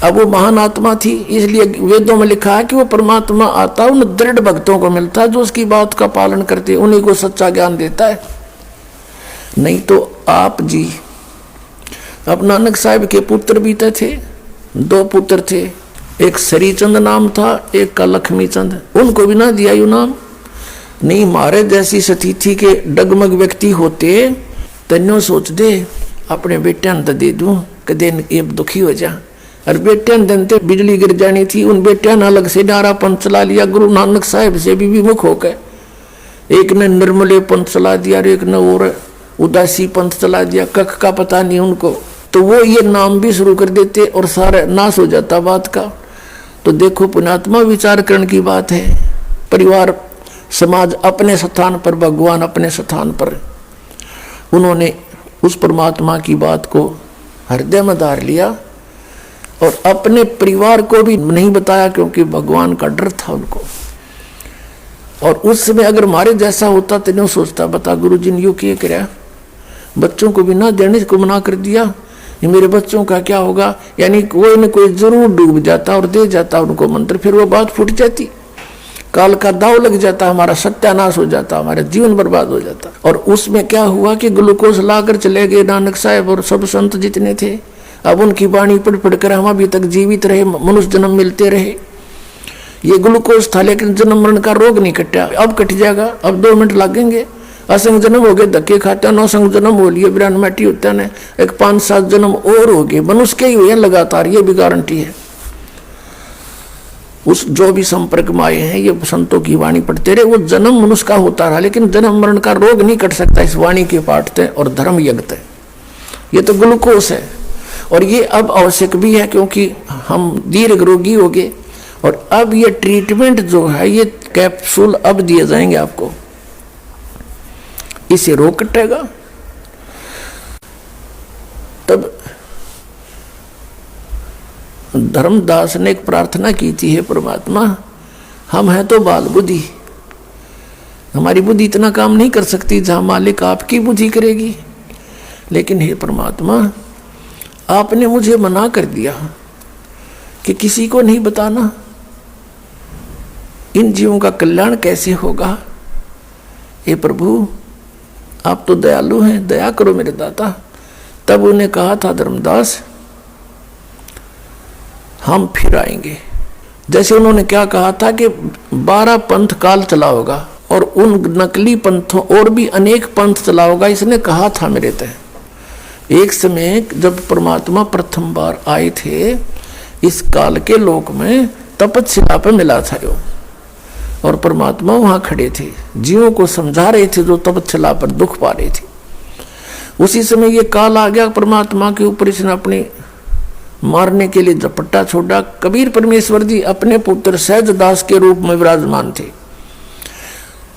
अब वो महान आत्मा थी, इसलिए वेदों में लिखा है कि वो परमात्मा आता उन दृढ़ भक्तों को मिलता जो उसकी बात का पालन करते, उन्हीं को सच्चा ज्ञान देता है। नहीं तो आप जी, अब नानक साहिब के पुत्र भी तो थे, 2 पुत्र थे, एक श्रीचंद नाम था, एक का लक्ष्मी चंद, उनको भी ना दिया यू नाम। नहीं, मारे जैसी स्थिति के डगमग व्यक्ति होते तन्यो सोच दे अपने बेटे ने दे दूं, कदे ये दुखी हो जा, और बेटियां दिन ते बिजली गिर जानी थी, उन बेटियां ने अलग से नारा पंथ चला लिया। गुरु नानक साहब से भी विमुख होकर एक ने निर्मले पंथ चला दिया और एक ने और उदासी पंथ चला दिया। कख का पता नहीं उनको, तो वो ये नाम भी शुरू कर देते और सारा नाश हो जाता बात का। तो देखो पुण्यात्मा, विचार करने की बात है। परिवार समाज अपने स्थान पर, भगवान अपने स्थान पर, उन्होंने उस परमात्मा की बात को हृदय में धार लिया और अपने परिवार को भी नहीं बताया, क्योंकि भगवान का डर था उनको। और उस समय अगर हमारे जैसा होता तो नहीं सोचता, बता गुरुजी ने यूं किए क्या, बच्चों को भी ना देने को मना कर दिया, ये मेरे बच्चों का क्या होगा। यानी कोई न कोई जरूर डूब जाता और दे जाता उनको मंत्र, फिर वो बात फूट जाती, काल का दाव लग जाता, हमारा सत्यानाश हो जाता, हमारा जीवन बर्बाद हो जाता। और उसमें क्या हुआ कि ग्लूकोज लाकर चले गए नानक साहब और सब संत जितने थे। अब उनकी वाणी पढ़ पढ़ कर हम अभी तक जीवित रहे, मनुष्य जन्म मिलते रहे। ये ग्लूकोज था, लेकिन जन्म मरण का रोग नहीं कटा, अब कट जाएगा, अब 2 मिनट लगेंगे। असंग जन्म हो गए, धक्के खाते हैं, 9 संग जन्म हो लिए, बिरान मैटी होते हैं, एक 5-7 जन्म और हो गए, मनुष्य के ही हुए लगातार, ये भी गारंटी है। उस जो भी संपर्क में आए हैं, ये संतों की वाणी पढ़ते रहे, वो जन्म मनुष्य का होता रहा, लेकिन जन्म मरण का रोग नहीं कट सकता इस वाणी के पाठते और धर्म यज्ञते। ये तो ग्लूकोज है और ये अब आवश्यक भी है, क्योंकि हम दीर्घ रोगी हो गए। और अब ये ट्रीटमेंट जो है, ये कैप्सूल अब दिए जाएंगे आपको, इसे रोग कटेगा। तब धर्मदास ने एक प्रार्थना की थी, हे परमात्मा, हम हैं तो बाल बुद्धि, हमारी बुद्धि इतना काम नहीं कर सकती जहां मालिक आपकी बुद्धि करेगी। लेकिन हे परमात्मा, आपने मुझे मना कर दिया कि किसी को नहीं बताना, इन जीवों का कल्याण कैसे होगा। हे प्रभु, आप तो दयालु हैं, दया करो मेरे दाता। तब उन्हें कहा था धर्मदास, हम फिर आएंगे। जैसे उन्होंने क्या कहा था कि 12 पंथ काल चला होगा और उन नकली पंथों और भी अनेक पंथ चला होगा, इसने कहा था मेरे तय। एक समय जब परमात्मा प्रथम बार आए थे इस काल के लोक में, तपस्या पे मिला था यो, और परमात्मा वहां खड़े थे, जीवों को समझा रहे थे जो तपस्या पर दुख पा रहे थे। उसी समय ये काल आ गया परमात्मा के ऊपर, इसने अपने मारने के लिए झपट्टा छोड़ा। कबीर परमेश्वर जी अपने पुत्र सहज दास के रूप में विराजमान थे।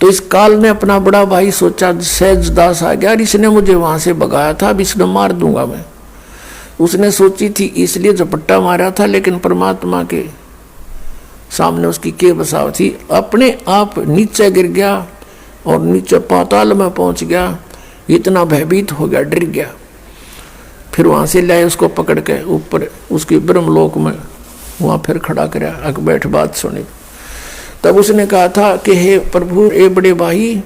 तो इस काल ने अपना बड़ा भाई सोचा, सहज दास आ गया, इसने मुझे वहां से भगाया था, अब इसने मार दूंगा मैं। उसने सोची थी इसलिए झपट्टा मारा था, लेकिन परमात्मा के सामने उसकी के बसाव थी। अपने आप नीचे गिर गया और नीचे पाताल में पहुंच गया, इतना भयभीत हो गया, डर गया। फिर वहां से लाए उसको पकड़ के ऊपर उसकी ब्रह्मलोक में, वहां फिर खड़ा कराया, अक बैठ बात सुनी। तब उसने कहा था कि हे प्रभु, हे बड़े भाई,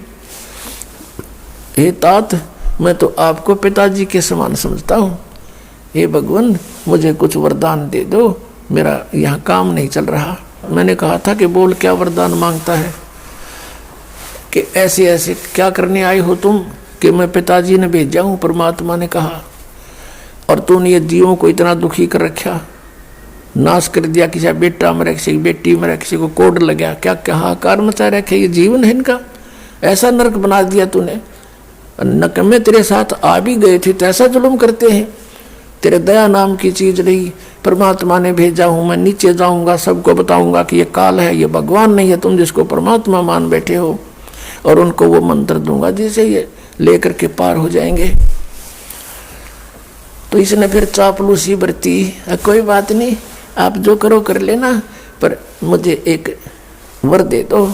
हे तात, मैं तो आपको पिताजी के समान समझता हूँ। हे भगवान, मुझे कुछ वरदान दे दो, मेरा यहाँ काम नहीं चल रहा। मैंने कहा था कि बोल, क्या वरदान मांगता है, कि ऐसे ऐसे क्या करने आए हो तुम, कि मैं पिताजी ने भेजा हूँ। परमात्मा ने कहा, और तूने ये जीवों को इतना दुखी कर रखा, नाश कर दिया, किसी बेटा मरा, किसी की बेटी मरा, किसी को कोड लग गया, क्या क्या हाहाकार मचा रखे, ये जीवन है इनका, ऐसा नरक बना दिया तूने। नकमे तेरे साथ आ भी गए थे तो ऐसा जुल्म करते हैं, तेरे दया नाम की चीज नहीं। परमात्मा ने भेजा हूं, मैं नीचे जाऊंगा, सबको बताऊंगा कि ये काल है, ये भगवान नहीं है, तुम जिसको परमात्मा मान बैठे हो, और उनको वो मंत्र दूंगा जिसे ये लेकर के पार हो जाएंगे। तो इसने फिर चापलूसी बरती, कोई बात नहीं, आप जो करो कर लेना, पर मुझे एक वर दे दो,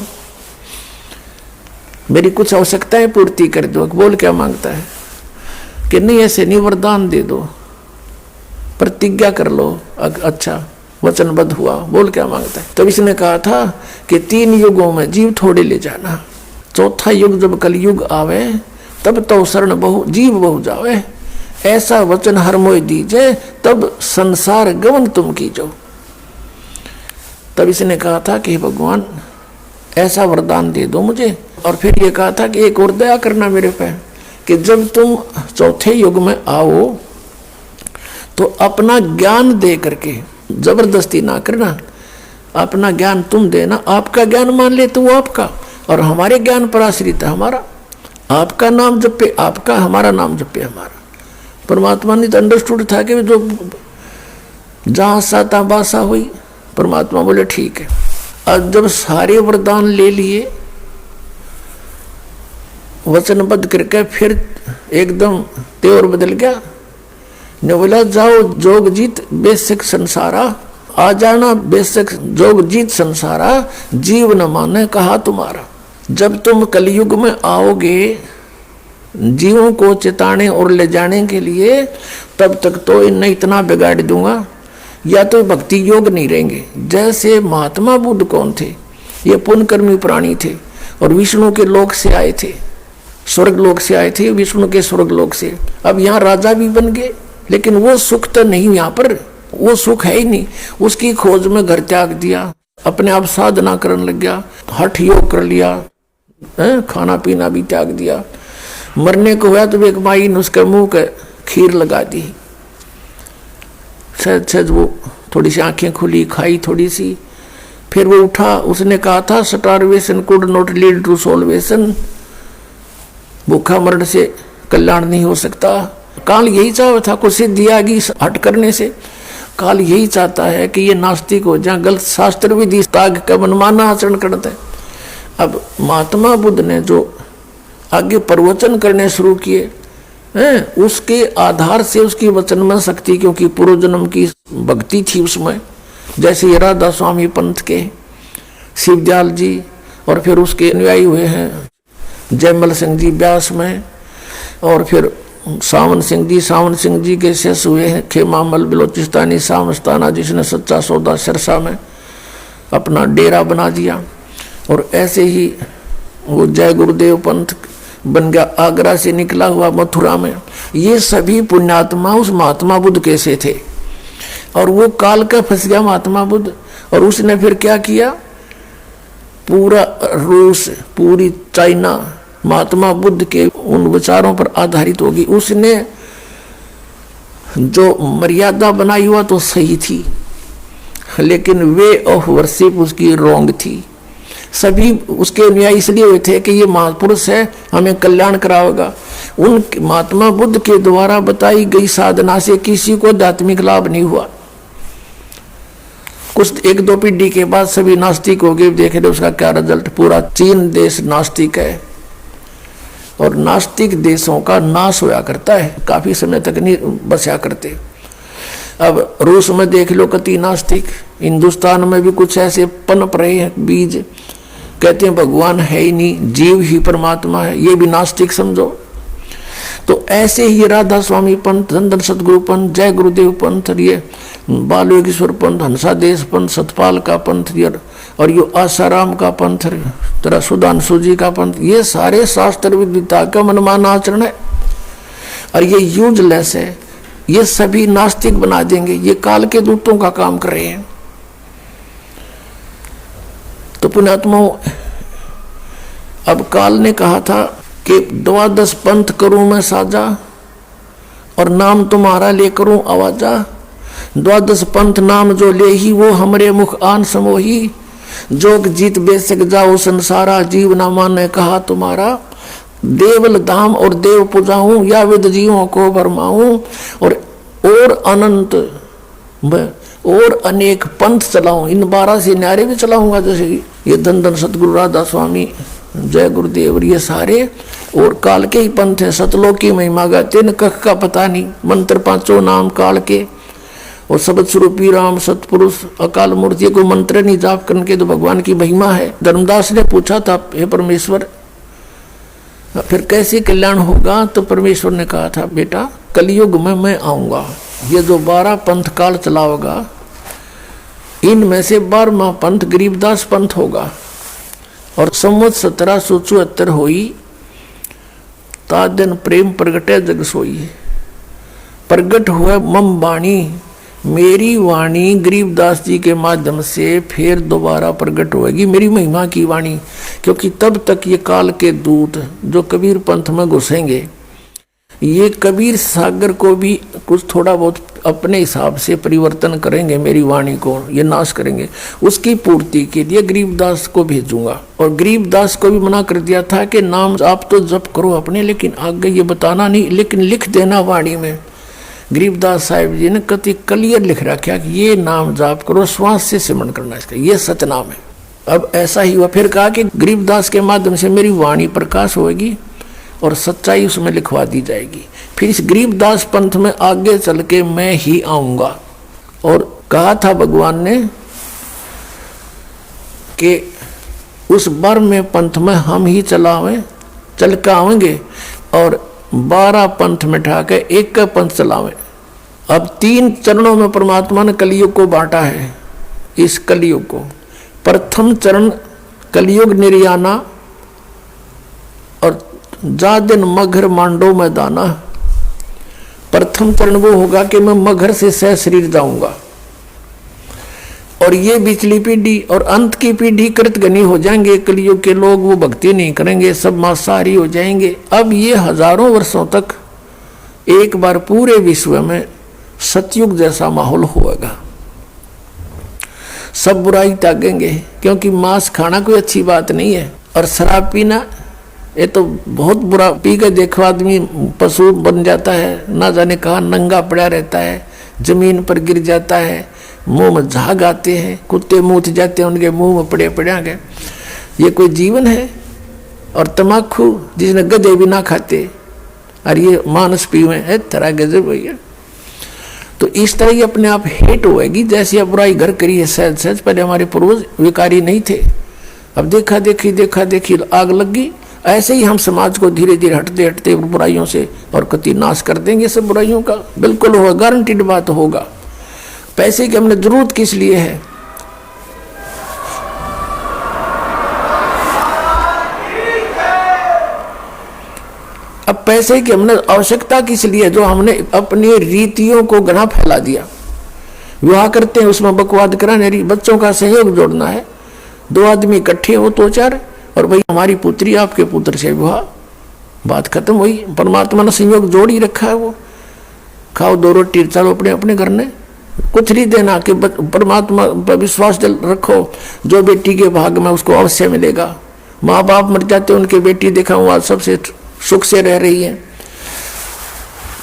मेरी कुछ आवश्यकताएं पूर्ति कर दो। बोल, क्या मांगता है, कि नहीं ऐसे नहीं, वरदान दे दो, प्रतिज्ञा कर लो। अच्छा, वचनबद्ध हुआ। बोल, क्या मांगता है। तब इसने कहा था कि 3 युगों में जीव थोड़े ले जाना, चौथा युग जब कलयुग आवे, तब तो शरण बहु जीव बहु जावे, ऐसा वचन हर मोय दीजे, तब संसार गवन तुम कीजो। तब इसने कहा था कि भगवान, ऐसा वरदान दे दो मुझे। और फिर ये कहा था कि एक और दया करना मेरे पे, कि जब तुम चौथे युग में आओ तो अपना ज्ञान दे करके जबरदस्ती ना करना, अपना ज्ञान तुम देना, आपका ज्ञान मान ले तो वो आपका, और हमारे ज्ञान पर आश्रित है हमारा। आपका नाम जपे आपका, हमारा नाम जपे हमारा। परमात्मा ने तो अंडरस्टूड था कि जो जहाँ साता बासा हुई, परमात्मा बोले ठीक है। अब जब सारे वरदान ले लिए वचनबद्ध करके, फिर एकदम तेवर बदल गया। ने बोला जाओ जोग जीत बेशक संसारा, आ जाना बेशक जोग जीत संसारा, जीव न माने कहा तुम्हारा। जब तुम कलयुग में आओगे जीवों को चेताने और ले जाने के लिए, तब तक तो इन्हें इतना बिगाड़ दूंगा, या तो भक्ति योग नहीं रहेंगे। जैसे महात्मा बुद्ध कौन थे, ये पुण्यकर्मी प्राणी थे और विष्णु के लोक से आए थे, स्वर्ग लोक से आए थे, विष्णु के स्वर्ग लोक से। अब यहाँ राजा भी बन गए, लेकिन वो सुख तो नहीं, यहाँ पर वो सुख है ही नहीं। उसकी खोज में घर त्याग दिया, अपने आप साधना करने लग गया, हठ योग कर लिया, खाना पीना भी त्याग दिया। मरने को हुआ तो एक माई ने उसके मुंह के खीर लगा दी, शायद शायद वो थोड़ी सी आंखें खुली, खाई थोड़ी सी, फिर वो उठा। उसने कहा था starvation could not lead to salvation, भूखा मरण से कल्याण नहीं हो सकता। काल यही चाहता था, कुछ सिद्धि आ गई हट करने से। काल यही चाहता है कि ये नास्तिक हो जाए, गलत शास्त्र विधि त्याग का मनमाना आचरण करते हैं। अब महात्मा बुद्ध ने जो आगे प्रवचन करने शुरू किए हैं, उसके आधार से उसकी वचन में शक्ति, क्योंकि पूर्व जन्म की भक्ति थी उसमें, जैसे ये राधा स्वामी पंथ के शिवदयाल जी, और फिर उसके अनुयायी हुए हैं जयमल सिंह जी ब्यास में, और फिर सावन सिंह जी के शिष्य हुए हैं खेमामल बलोचिस्तानी सामस्ताना, जिसने सच्चा सौदा सिरसा में अपना डेरा बना दिया। और ऐसे ही वो जय गुरुदेव पंथ बन गया, आगरा से निकला हुआ मथुरा में। ये सभी पुण्यात्मा उस महात्मा बुद्ध कैसे थे, और वो काल का फंस गया महात्मा बुद्ध। और उसने फिर क्या किया, पूरा रूस, पूरी चाइना महात्मा बुद्ध के उन विचारों पर आधारित होगी। उसने जो मर्यादा बनाई हुआ तो सही थी, लेकिन वे ऑफ वर्शिप उसकी रॉन्ग थी। सभी उसके अनुयायी इसलिए हुए थे कि ये महापुरुष है, हमें कल्याण कराएगा। उन महात्मा बुद्ध के द्वारा बताई गई साधना से किसी को आध्यात्मिक लाभ नहीं हुआ। कुछ एक दो पीढ़ी के बाद सभी नास्तिक हो गए। देखे तो उसका क्या रिजल्ट, पूरा चीन देश नास्तिक है, और नास्तिक देशों का नाश होया करता है, काफी समय तक नहीं बचा करते। अब रूस में देख लो कति नास्तिक, हिंदुस्तान में भी कुछ ऐसे पनप रहे हैं बीज, कहते हैं भगवान है ही नहीं, जीव ही परमात्मा है, ये भी नास्तिक समझो। तो ऐसे ही राधा स्वामी पंथ, धन सतगुरु पंथ, जय गुरुदेव पंथ, ये बाल योगेश्वर पंथ, हंसादेश पंथ, सतपाल का पंथ, और ये आसाराम का पंथ, तेरा सुधांशु जी का पंथ, ये सारे शास्त्र विद्या का मनमाना आचरण है और ये यूजलेस है। ये सभी नास्तिक बना देंगे, ये काल के दूतों का काम कर रहे हैं। तो पुण्यात्माओं, अब काल ने कहा था कि 12 पंथ करूं मैं साजा, और नाम तुम्हारा ले करूं आवाजा। 12 पंथ नाम जो ले ही, वो हमरे मुख आन समोही। जोग जीत बेसक जाओ संसारा, जीव ना माने कहा तुम्हारा। देवल धाम और देव पूजाऊं, या विद जीवों को भरमाऊं, और अनंत और अनेक पंथ चलाऊं। इन 12 से न्यारे भी चलाऊंगा, जैसे ये धन सतगुरु राधा स्वामी, जय गुरुदेव, ये सारे और काल के ही पंथ है। सतलोक की महिमा गाते न कख का पता नहीं, मंत्र 5 नाम काल के, और शब्द स्वरूपी राम सतपुरुष अकाल मूर्ति को मंत्र नहीं जाप करके तो भगवान की महिमा है। धर्मदास ने पूछा था, हे परमेश्वर फिर कैसे कल्याण होगा? तो परमेश्वर ने कहा था, बेटा कलयुग में मैं आऊंगा, ये जो 12 पंथ काल चलाओगा, इनमें से 12वां पंथ गरीबदास पंथ होगा। और संवत 1774 होई, ता दिन प्रेम प्रगटे जग सोई। प्रगट हुआ मम वाणी, मेरी वाणी गरीबदास जी के माध्यम से फिर दोबारा प्रकट होगी, मेरी महिमा की वाणी। क्योंकि तब तक ये काल के दूत जो कबीर पंथ में घुसेंगे, ये कबीर सागर को भी कुछ थोड़ा बहुत अपने हिसाब से परिवर्तन करेंगे, मेरी वाणी को ये नाश करेंगे, उसकी पूर्ति के लिए गरीबदास को भेजूंगा। और गरीबदास को भी मना कर दिया था कि नाम आप तो जप करो अपने, लेकिन आगे ये बताना नहीं, लेकिन लिख देना वाणी में। गरीबदास साहिब जी ने कति क्लियर लिख रखा कि ये नाम जाप करो, श्वास से सिमरण करना इसका, ये सतनाम है। अब ऐसा ही हुआ। फिर कहा कि गरीबदास के माध्यम से मेरी वाणी प्रकाश होगी और सच्चाई उसमें लिखवा दी जाएगी। फिर इस गरीबदास पंथ में आगे चल के मैं ही आऊंगा। और कहा था भगवान ने कि उस बार में पंथ में हम ही चल के आवेंगे और 12 पंथ में ठा के एक का पंथ चलावे। अब 3 चरणों में परमात्मा ने कलयुग को बांटा है। इस कलयुग को प्रथम चरण कलयुग निर्याना और जा दिन मगर मांडो में दाना। प्रथम चरण वो होगा कि मैं मगर से सह शरीर जाऊंगा और ये पिछली पीढ़ी और अंत की पीढ़ी कृतघ्नी हो जाएंगे। कलयुग के लोग वो भक्ति नहीं करेंगे, सब मांसाहारी हो जाएंगे। अब ये हजारों वर्षों तक एक बार पूरे विश्व में सतयुग जैसा माहौल होगा। सब बुराई त्यागेंगे, क्योंकि मांस खाना कोई अच्छी बात नहीं है। और शराब पीना ये तो बहुत बुरा, पी के देखो आदमी पशु बन जाता है, ना जाने कहाँ नंगा पड़ा रहता है, जमीन पर गिर जाता है, मुंह में झाग आते हैं, कुत्ते मूत जाते हैं उनके मुंह में पड़े गए। ये कोई जीवन है? और तम्बाकू जिसने गधे भी ना खाते और ये मानस पीवे है, तरह गजब भैया। तो इस तरह ही अपने आप हेट होएगी। जैसे अब बुराई घर करी है सहज सहज, पहले हमारे पूर्वज विकारी नहीं थे, अब देखा देखी आग लग गई। ऐसे ही हम समाज को धीरे धीरे हटते बुराइयों से और कति नाश कर देंगे सब बुराइयों का। बिल्कुल होगा, गारंटीड बात होगा। पैसे की हमने जरूरत किस लिए है? अब पैसे की हमने आवश्यकता किस लिए? जो हमने अपनी रीतियों को घना फैला दिया। विवाह करते हैं उसमें बकवाद कराने, बच्चों का सहयोग जोड़ना है, 2 आदमी इकट्ठे हो तो 4, और भाई हमारी पुत्री आपके पुत्र से विवाह, बात खत्म हुई। परमात्मा ने संयोग जोड़ ही रखा है। वो खाओ 2 रोटी चलो अपने अपने घर ने, कुछ नहीं देना कि परमात्मा पर विश्वास रखो, जो बेटी के भाग में उसको अवश्य मिलेगा। माँ बाप मर जाते उनके बेटी देखा हुआ सबसे सुख से रह रही है।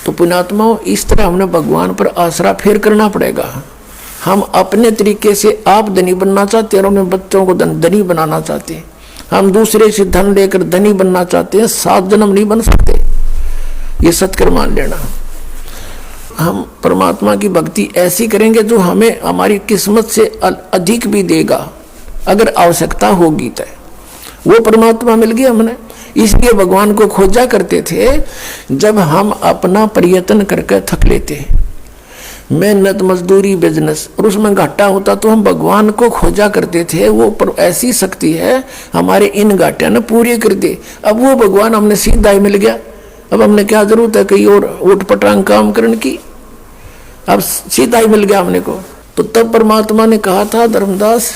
तो पुण्यात्माओं, इस तरह हमने भगवान पर आसरा फेर करना पड़ेगा। हम अपने तरीके से आप धनी बनना चाहते हैं और अपने बच्चों को धनी बनाना चाहते हैं। हम दूसरे से धन लेकर धनी बनना चाहते हैं, 7 जन्म नहीं बन सकते, ये सत्कर मान लेना। हम परमात्मा की भक्ति ऐसी करेंगे जो हमें हमारी किस्मत से अधिक भी देगा, अगर आवश्यकता होगी तो। वो परमात्मा मिल गया हमने, इसलिए भगवान को खोजा करते थे। जब हम अपना प्रयत्न करके थक लेते, मेहनत मजदूरी बिजनेस, और उसमें घाटा होता तो हम भगवान को खोजा करते थे। वो ऐसी शक्ति है हमारे इन घाटिया ने पूरी कर दे। अब वो भगवान हमने सीधा ही मिल गया, अब हमने क्या जरूरत है कहीं और उठ पटांग काम करने की, अब सीधा ही मिल गया हमने को। तो तब परमात्मा ने कहा था, धर्मदास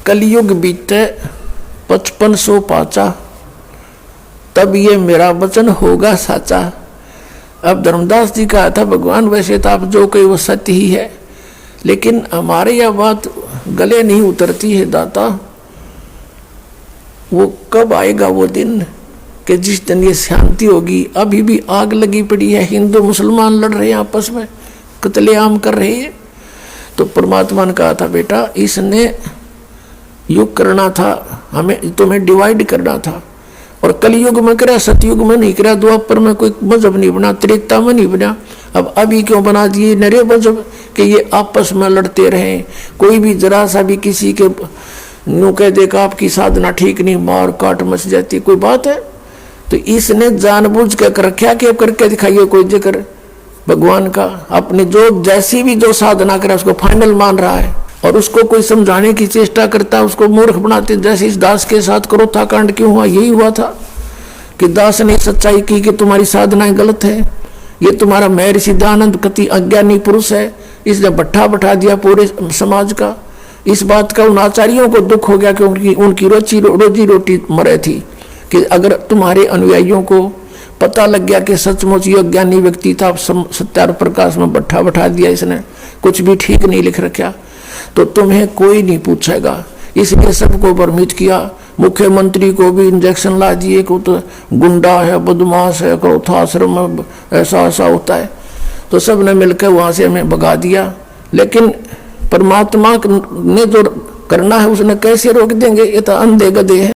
कलयुग बीते 5500 पाचा, तब ये मेरा वचन होगा साचा। अब धर्मदास जी कहा था, भगवान वैसे तो आप जो कहे वो सत्य ही है, लेकिन हमारे यह बात गले नहीं उतरती है दाता। वो कब आएगा वो दिन कि जिस दिन ये शांति होगी? अभी भी आग लगी पड़ी है, हिंदू मुसलमान लड़ रहे हैं आपस में, कत्लेआम कर रहे हैं। तो परमात्मा ने कहा था, बेटा इसने युग करना था, हमें तुम्हें डिवाइड करना था। और कलयुग में करा, सतयुग में नहीं करा, द्वापर में कोई मजहब नहीं बना, त्रेता में नहीं बना। अब अभी क्यों बना दिए नरे मजहब कि ये आपस में लड़ते रहे? कोई भी जरा सा भी किसी के नो कह देगा आपकी साधना ठीक नहीं, मार काट मच जाती, कोई बात है? तो इसने जानबूझ के कर रखा कि अब करके दिखाइए कोई जिक्र भगवान का। अपने जो जैसी भी जो साधना करे उसको फाइनल मान रहा है, और उसको कोई समझाने की चेष्टा करता है, उसको मूर्ख बनाते। जैसे इस दास के साथ करो था कांड क्यों हुआ? यही हुआ था कि दास ने सच्चाई की कि तुम्हारी साधनाएं गलत है, ये तुम्हारा महर्षि दयानंद कति अज्ञानी पुरुष है, इसने भट्ठा बैठा दिया पूरे समाज का। इस बात का उन आचार्यों को दुख हो गया कि उनकी रोजी रोटी मरे थी कि अगर तुम्हारे अनुयायियों को पता लग गया कि सचमुच ये ज्ञानी व्यक्ति था, सत्यार प्रकाश में बैठा बैठा दिया इसने, कुछ भी ठीक नहीं लिख रखा, तो तुम्हें कोई नहीं पूछेगा। इसलिए सबको भ्रमित किया। मुख्यमंत्री को भी इंजेक्शन ला दिए कि तो गुंडा है, बदमाश है, क्रोधाश्रम में ऐसा ऐसा होता है, तो सब ने मिलकर वहां से हमें भगा दिया। लेकिन परमात्मा ने जो करना है उसने कैसे रोक देंगे, ये तो अंधे गधे हैं।